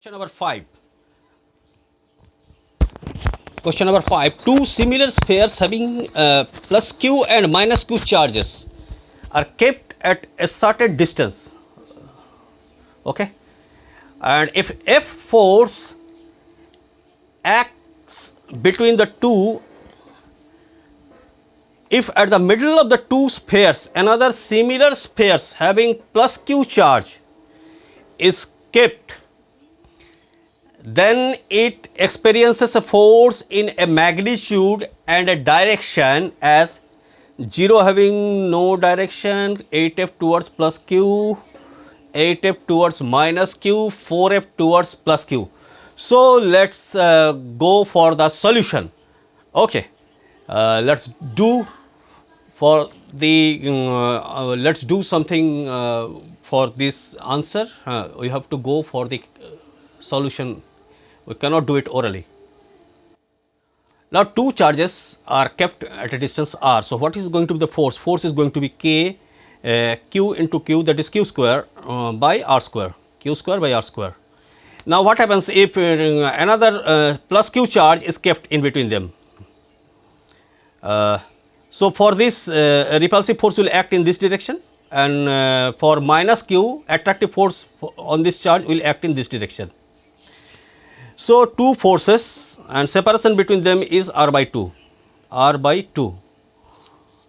Question number 5. Question number 5. Two similar spheres having plus q and minus q charges are kept at a certain distance. Okay. And if F force acts between the two, if at the middle of the two spheres another similar spheres having plus q charge is kept, then it experiences a force in a magnitude and a direction as 0 having no direction, 8f towards plus q, 8f towards minus q, 4f towards plus q. So let's go for the solution. Okay, let's do for the let's do something for this answer. We have to go for the solution. We cannot do it orally. Now two charges are kept at a distance r. So what is going to be the force? Force is going to be k q into q, that is q square by r square, q square by r square. Now what happens if another plus q charge is kept in between them? So for this repulsive force will act in this direction, and for minus q attractive force on this charge will act in this direction. So two forces and separation between them is r by 2, r by 2.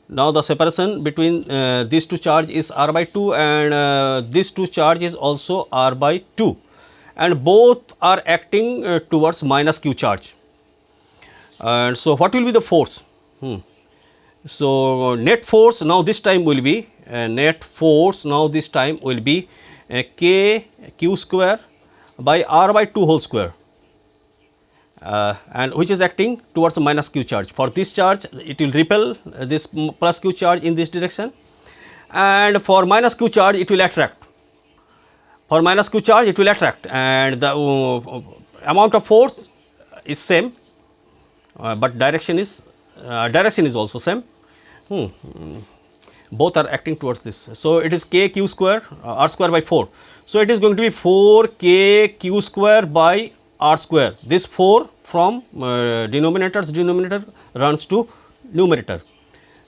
Now the separation between these two charge is r by 2, and these two charge is also r by 2, and both are acting towards minus q charge. And so what will be the force? So net force now this time will be k q square by r by 2 whole square, and which is acting towards the minus q charge. For this charge it will repel this plus q charge in this direction, and for minus q charge it will attract. For minus q charge it will attract, and the amount of force is same, but direction is also same. Both are acting towards this. So it is k q square r square by 4. So it is going to be 4 k q square by r square. This 4 from denominator runs to numerator.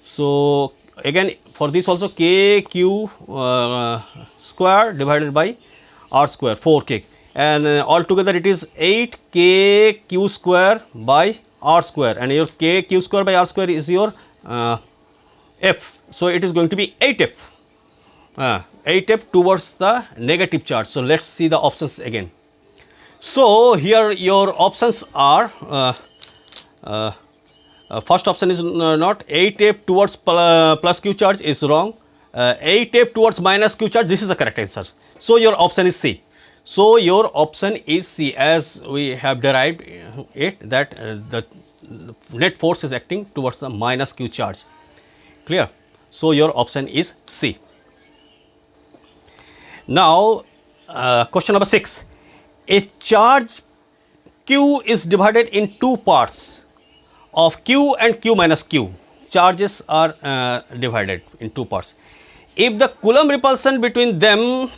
So again for this also k q square divided by r square, 4 k, and altogether it is 8 k q square by r square, and your k q square by r square is your f. So it is going to be 8f, 8f towards the negative charge. So let's see the options again. So here your options are first option is not 8f towards plus q charge is wrong, 8f towards minus q charge, this is the correct answer. So your option is C. So your option is C, as we have derived it that the net force is acting towards the minus q charge. Clear? So your option is C. Now question number 6. A charge q is divided in two parts of q and q minus q. Charges are divided in two parts. If the Coulomb repulsion between them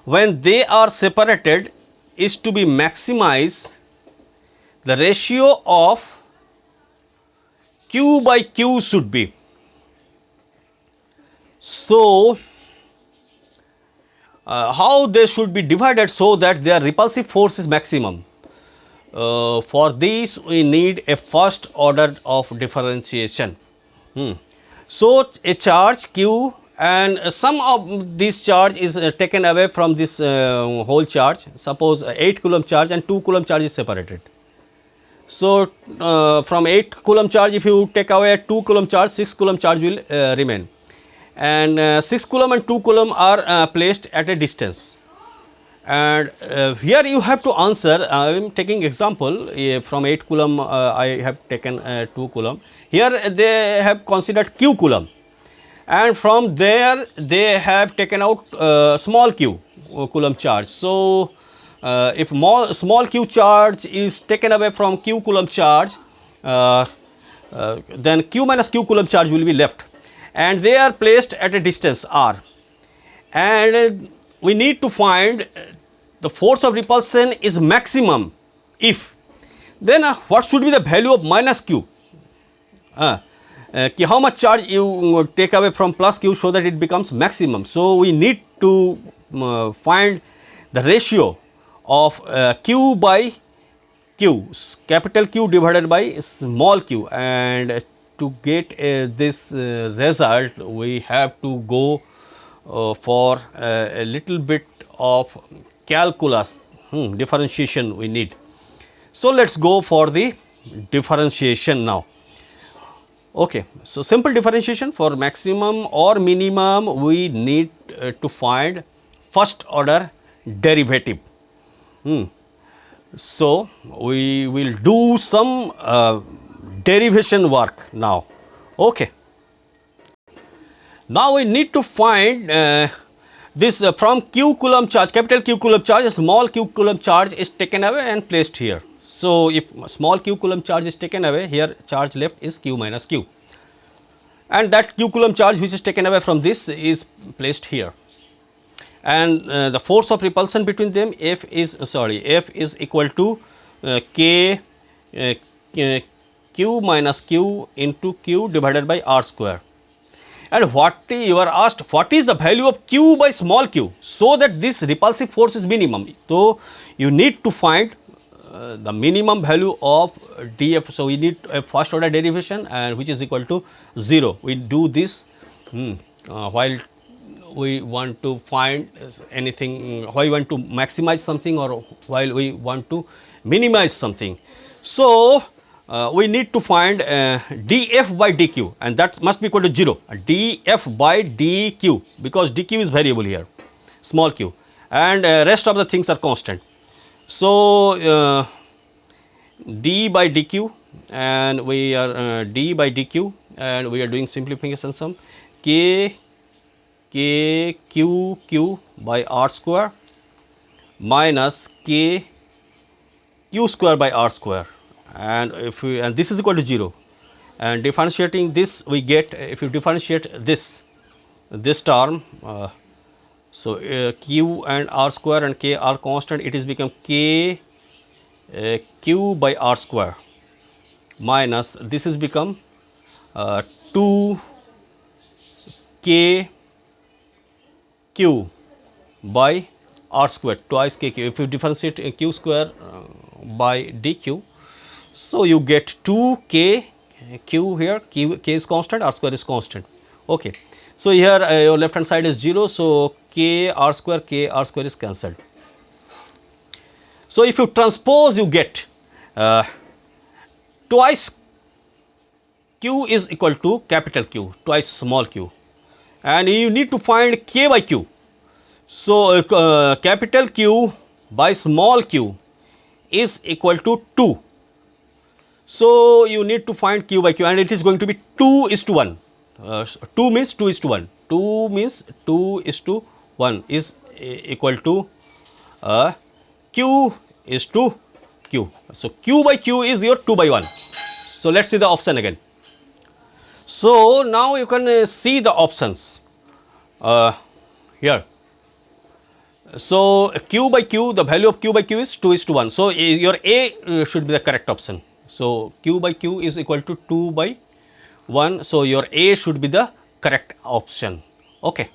when they are separated is to be maximized, the ratio of q by q should be. So how they should be divided so that their repulsive force is maximum? For this we need a first order of differentiation. So a charge q, and some of this charge is taken away from this whole charge. Suppose 8 coulomb charge and 2 coulomb charge is separated. So from 8 coulomb charge, if you take away 2 coulomb charge, 6 coulomb charge will remain, and 6 coulomb and 2 coulomb are placed at a distance. And here you have to answer. I am taking example from 8 coulomb. I have taken 2 coulomb. Here they have considered q coulomb, and from there they have taken out small q coulomb charge. So if small q charge is taken away from q coulomb charge, then q minus q coulomb charge will be left, and they are placed at a distance r, and we need to find the force of repulsion is maximum if, then what should be the value of minus q? How much charge you take away from plus q so that it becomes maximum. So we need to find the ratio of q by q, capital Q divided by small q, and to get this result we have to go for a little bit of calculus, differentiation we need. So let us go for the differentiation now. Okay, so simple differentiation for maximum or minimum, we need to find first order derivative. So we will do some derivation work now. Okay. Now we need to find this from q coulomb charge, capital Q coulomb charge, a small q coulomb charge is taken away and placed here. So if small q coulomb charge is taken away, here charge left is q minus q, and that q coulomb charge which is taken away from this is placed here, and the force of repulsion between them F is equal to K Q minus Q into Q divided by R square. And what you are asked, what is the value of Q by small q, so that this repulsive force is minimum. So you need to find the minimum value of dF. So we need a first order derivation, and which is equal to 0. We do this while we want to find anything, while we want to maximize something or while we want to minimize something. So we need to find dF by dQ, and that must be equal to 0, dF by dQ, because dQ is variable here, small q, and rest of the things are constant. So d by dq, and we are d by dq, and we are doing simplification sum, k q by r square minus k q square by r square, and if we, and this is equal to 0, and differentiating this we get, if you differentiate this term, so q and r square and k are constant, it is become k q by r square minus this is become 2 k q by r square, twice k q. If you differentiate q square by dq, so you get 2 k q here, k is constant, r square is constant. Okay. So here your left hand side is 0, so k r square is cancelled. So if you transpose, you get twice q is equal to capital Q, twice small q, and you need to find k by q. So capital Q by small q is equal to 2. So you need to find q by q, and it is going to be 2:1. 2 means 2:1. 2 means 2:1 is equal to q is to q. So q by q is your 2/1. So let's see the option again. So now you can see the options here. So q by q, the value of q by q is 2:1. So your A should be the correct option. So q by q is equal to 2/1. So your A should be the correct option. Okay.